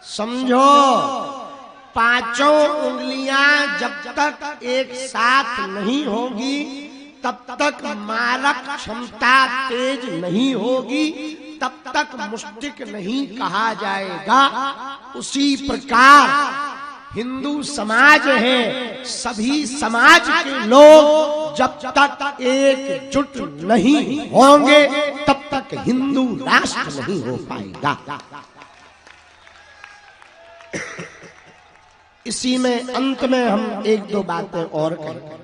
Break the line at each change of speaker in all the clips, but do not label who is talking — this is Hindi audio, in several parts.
समझो, पांचों उंगलियां जब तक एक साथ नहीं होगी तब तक मारक क्षमता तेज नहीं होगी, तब तक मुष्टिक नहीं कहा जाएगा। उसी प्रकार हिंदू समाज है, सभी समाज के लोग जब तक एकजुट नहीं होंगे तब तक हिंदू राष्ट्र नहीं हो पाएगा। इसी में अंत में हम एक दो बातें और कहें।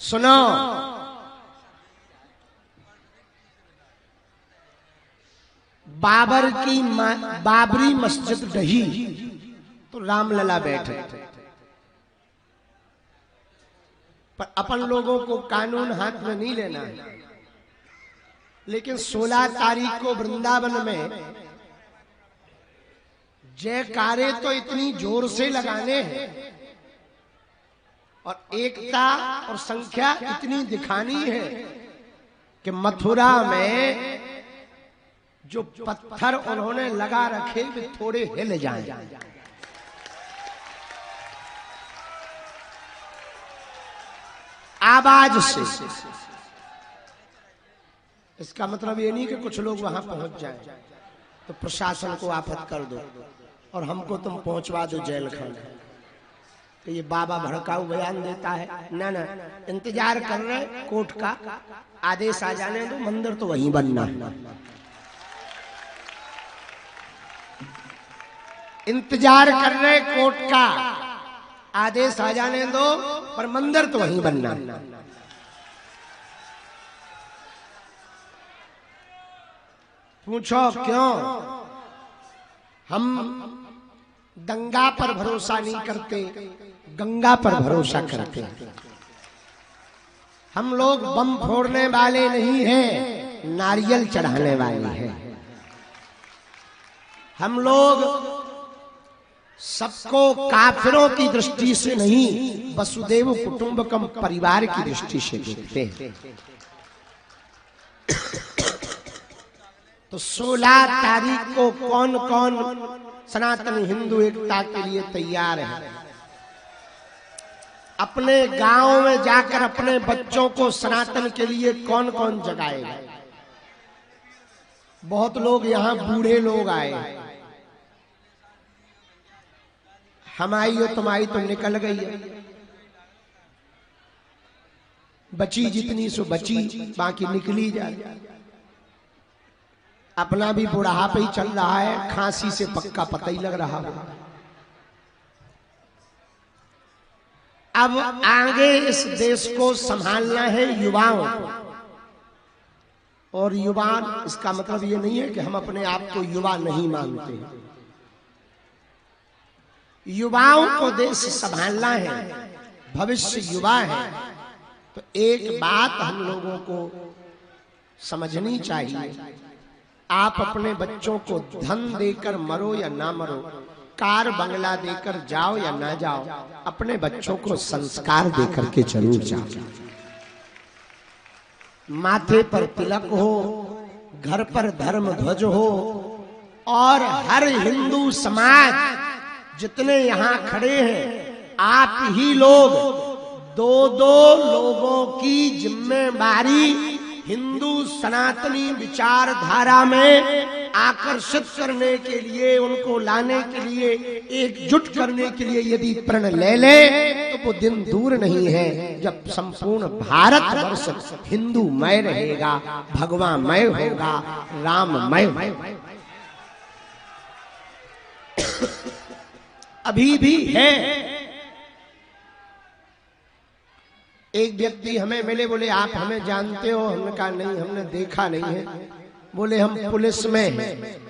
सुनो, बाबरी मस्जिद ढही तो रामलला बैठे, पर अपन लोगों को कानून हाथ में नहीं लेना है। लेकिन 16 तारीख को वृंदावन में जयकारे तो इतनी जोर से लगाने हैं और एकता और संख्या इतनी दिखानी है कि मथुरा में जो पत्थर उन्होंने लगा रखे वे थोड़े हिल जाएं। आवाज से। इसका मतलब ये नहीं कि कुछ लोग वहां पहुंच जाएं तो प्रशासन को आफत कर दो और हमको तुम पहुंचवा दो जेल खाने। तो ये बाबा भड़काऊ बयान देता है। ना ना, इंतजार कर रहे कोर्ट का आदेश आ जाने दो, मंदिर तो वहीं बनना है। इंतजार कर रहे कोर्ट का आदेश आ जाने दो, पर मंदिर तो वहीं बनना। पूछो क्यों? हम दंगा पर भरोसा नहीं करते, गंगा पर भरोसा करते हैं। हम लोग बम फोड़ने वाले नहीं हैं, नारियल चढ़ाने वाले हैं। हम लोग सबको काफिरों की दृष्टि से नहीं, वसुदेव कुटुंबकम परिवार की दृष्टि से देखते हैं। तो 16 तारीख को कौन कौन सनातन हिंदू एकता के लिए तैयार है? अपने गांव में जाकर अपने बच्चों को सनातन के लिए कौन कौन जगाएगा? बहुत लोग यहाँ बूढ़े लोग आए, हमारी और तुम्हारी तो निकल गई है, बची जितनी सो बची, बाकी निकली जाए। अपना भी बुढ़ापा ही चल रहा है, खांसी से पक्का पता ही लग रहा है। अब आगे इस देश को संभालना है युवाओं को, और युवा इसका मतलब ये नहीं है कि हम अपने आप को युवा नहीं मानते। युवाओं को देश संभालना है, भविष्य युवा है। तो एक बात हम लोगों को समझनी चाहिए, आप अपने बच्चों को धन देकर मरो या ना मरो, कार बंगला देकर जाओ या ना जाओ, अपने बच्चों को संस्कार देकर के जरूर जाओ। माथे पर तिलक हो, घर पर धर्म ध्वज हो, और हर हिंदू समाज जितने यहाँ खड़े हैं, आप ही लोग दो दो लोगों की जिम्मेदारी हिंदू सनातनी विचारधारा में आकर्षित करने के लिए, उनको लाने के लिए, एकजुट करने के लिए यदि प्रण ले ले तो वो दिन दूर नहीं है जब संपूर्ण भारत वर्ष हिंदूमय रहेगा, भगवामय होगा, राममय। अभी भी है। एक व्यक्ति हमें मिले, बोले आप हमें जानते हो? हमने कहा नहीं, हमने देखा नहीं है। बोले हम पुलिस में हैं।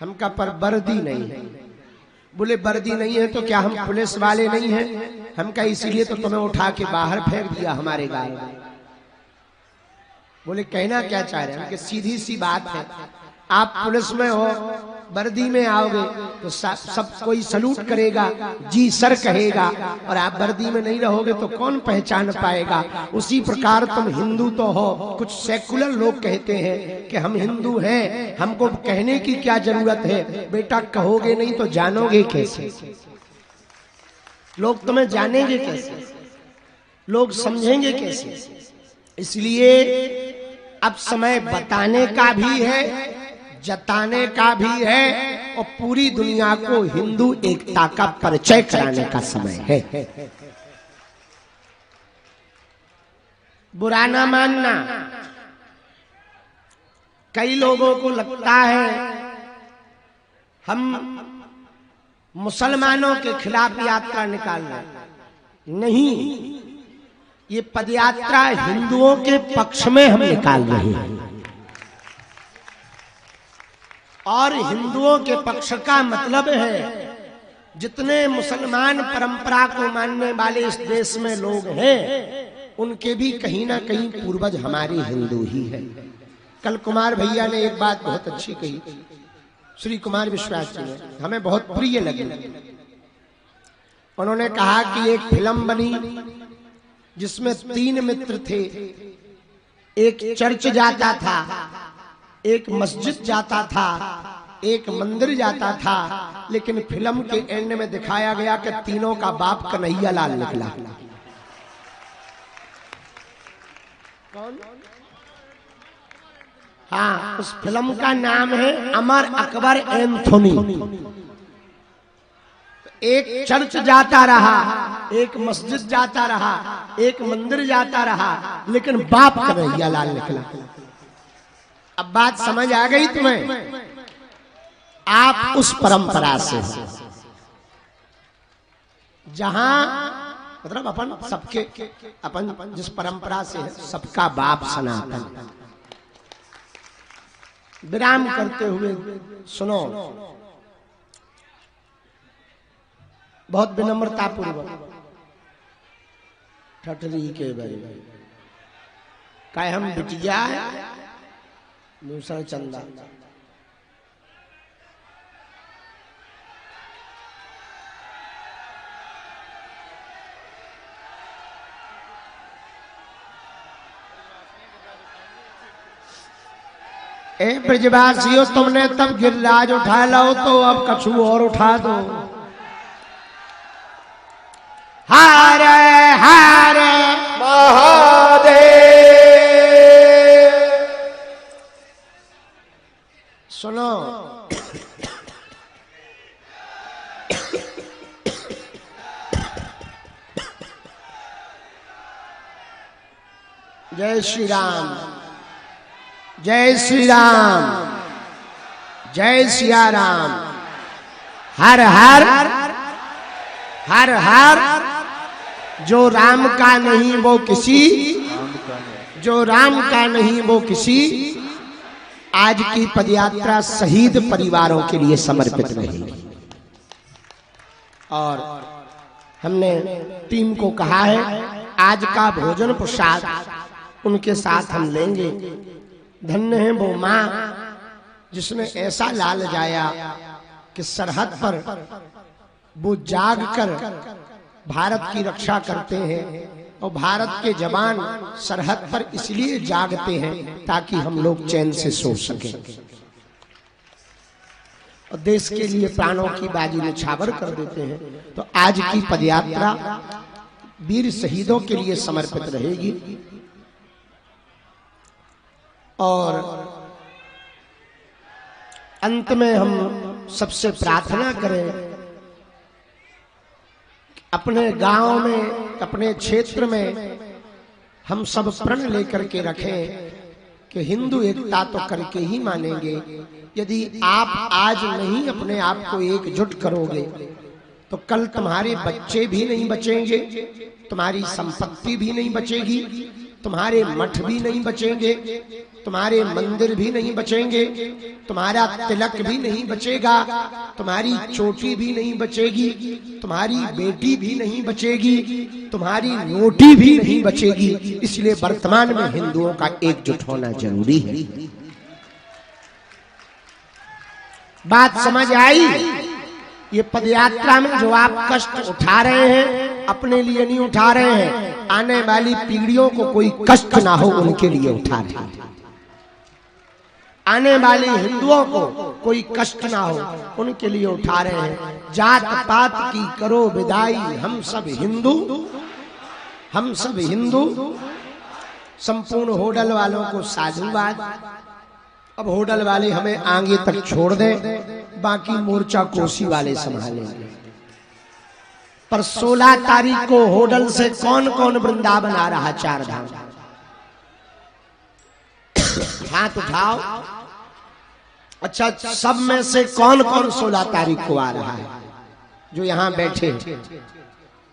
हम कहा पर वर्दी नहीं है। बोले वर्दी नहीं है तो क्या हम पुलिस वाले नहीं हैं? हम कहा इसीलिए तो तुम्हें उठा के बाहर फेंक दिया हमारे गांव में। बोले कहना क्या चाह रहे हैं? कि सीधी सी बात है, आप पुलिस में हो वर्दी में आओगे तो सब कोई सलूट करेगा, जी सर कहेगा, और आप वर्दी में नहीं रहोगे तो कौन पहचान पाएगा। उसी प्रकार तुम हिंदू तो हो, कुछ सेकुलर लोग कहते हैं कि हम हिंदू हैं, हमको कहने की क्या जरूरत है। बेटा कहोगे नहीं तो जानोगे कैसे, लोग तुम्हें जानेंगे कैसे, लोग समझेंगे कैसे। इसलिए अब समय बताने का भी है, जताने का भी है, और पूरी दुनिया को हिंदू एकता का परिचय कराने का समय है। बुरा ना मानना, कई लोगों को लगता है हम मुसलमानों के खिलाफ यात्रा निकाल रहे हैं। नहीं, ये पदयात्रा हिंदुओं के पक्ष में हम निकाल रहे हैं, और हिंदुओं के पक्ष का मतलब है जितने मुसलमान परंपरा को मानने वाले इस देश में लोग हैं, उनके भी कहीं ना कहीं पूर्वज हमारे हिंदू ही हैं। कल कुमार भैया ने एक बात बहुत अच्छी कही, श्री कुमार विश्वास जी ने, हमें बहुत प्रिय लगी। उन्होंने कहा कि एक फिल्म बनी जिसमें 3 मित्र थे, एक चर्च जाता था, एक मस्जिद जाता था, एक मंदिर जाता था, लेकिन फिल्म के एंड में दिखाया गया कि तीनों का बाप कन्हैया लाल निकला। कौन? हाँ, उस फिल्म का नाम है अमर अकबर एंथोनी। एक चर्च जाता रहा, एक मस्जिद जाता रहा, एक मंदिर जाता रहा, लेकिन बाप कन्हैया लाल निकला। अब बात समझ आ गई तुम्हें? आप उस परंपरा से, जहां मतलब अपन सबके, अपन जिस परंपरा से है, सबका बाप सनातन। विराम करते हुए सुनो, बहुत विनम्रता पूर्वक, ठठरी के बारे का हम बिटिया मूसर चंदा। ए ब्रजवासियों, तुमने तब गिरिराज उठा लो तो अब कछु और उठा दो। हर हर महादेव। सुनो, जय श्री राम, जय श्री राम, जय सिया राम। हर हर हर हर। जो राम का नहीं वो किसी, जो राम का नहीं वो किसी। आज की पदयात्रा शहीद परिवारों के लिए समर्पित रहेगी, और हमने टीम को कहा है आज का भोजन प्रसाद उनके साथ हम लेंगे। धन्य है वो माँ जिसने ऐसा लाल जाया कि सरहद पर वो जाग कर भारत की रक्षा करते हैं, और भारत के जवान सरहद पर इसलिए जागते हैं ताकि हम लोग चैन से सो सकें, और देश के लिए प्राणों की बाजी निछावर कर देते हैं। तो आज की पदयात्रा वीर शहीदों के लिए समर्पित रहेगी, और अंत में हम सबसे प्रार्थना करें अपने गांव में, अपने क्षेत्र में हम सब प्रण लेकर के रखें कि हिंदू एकता तो करके ही मानेंगे। यदि आप आज नहीं अपने आप को एकजुट करोगे तो कल तुम्हारे बच्चे भी नहीं बचेंगे, तुम्हारी संपत्ति भी नहीं बचेगी, तुम्हारे मठ भी नहीं बचेंगे, तुम्हारे मंदिर भी नहीं बचेंगे, तुम्हारा तिलक भी नहीं बचेगा, तुम्हारी चोटी भी नहीं बचेगी, तुम्हारी बेटी भी नहीं बचेगी, तुम्हारी रोटी भी नहीं बचेगी। इसलिए वर्तमान में हिंदुओं का एकजुट होना जरूरी है। बात समझ आई? ये पदयात्रा में जो आप कष्ट उठा रहे हैं अपने लिए नहीं उठा रहे हैं, आने वाली पीढ़ियों को कोई कष्ट ना हो उनके लिए उठा रहे हैं। आने वाले हिंदुओं को कोई कष्ट ना हो उनके लिए उठा रहे हैं। जात पात की करो विदाई, हम सब हिंदू, हम सब हिंदू। संपूर्ण होडल वालों को साधुवाद। अब होडल वाले हमें आगे तक छोड़ दें, बाकी मोर्चा कोसी वाले संभालेंगे। पर 16 तारीख को होडल से कौन कौन वृंदावन आ रहा? 4 धाम। हाथ उठाओ। अच्छा, सब में से कौन कौन 16 तारीख को आ रहा है? जो यहां बैठे,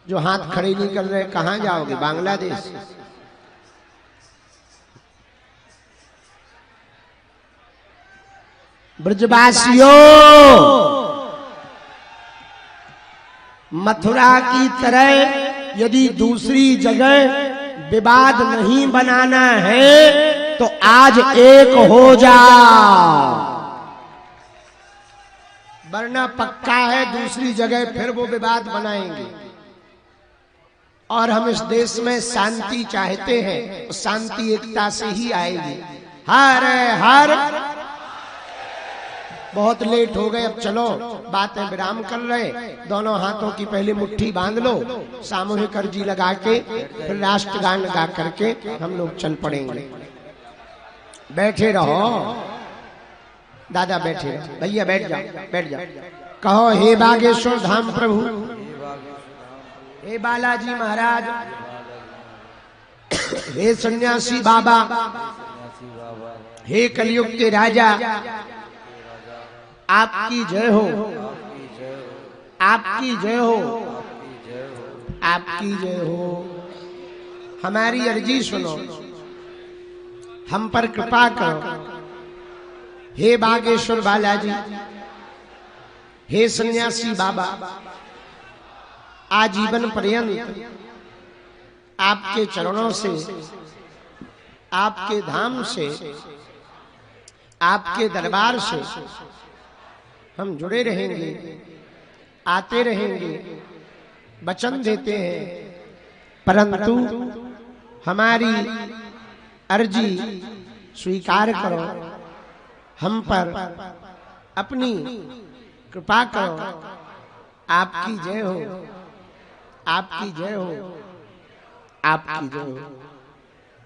जो हाथ खड़े नहीं कर रहे, कहां जाओगे? बांग्लादेश? ब्रजवासियों, मथुरा की तरह यदि दूसरी जगह विवाद नहीं बनाना है तो आज एक हो जाओ, वरना पक्का है दूसरी जगह फिर वो विवाद बनाएंगे। और हम इस देश में शांति चाहते हैं, शांति एकता से ही आएगी। हर हर। बहुत लेट हो गए, अब चलो बातें विराम कर रहे। दोनों हाथों की पहले मुट्ठी बांध लो, सामूहिक अर्जी लगा के फिर राष्ट्रगान गा करके हम लोग चल पड़ेंगे। बैठे रहो दादा, बैठे रहो। भैया बैठ जाओ, बैठ जाओ। कहो, हे बागेश्वर धाम प्रभु, हे बालाजी महाराज, हे सन्यासी बाबा, हे कलयुग के राजा, आपकी जय हो, आपकी जय हो, आपकी जय हो। हमारी अर्जी सुनो, हम पर कृपा करो। हे बागेश्वर बालाजी, हे सन्यासी बाबा, आजीवन पर्यंत आपके चरणों से, आपके धाम से, आपके दरबार से हम जुड़े रहेंगे, आते रहेंगे, वचन देते हैं। परंतु हमारी अर्जी स्वीकार करो, हम पर अपनी कृपा करो। आपकी जय हो, आपकी जय हो, आपकी जय हो।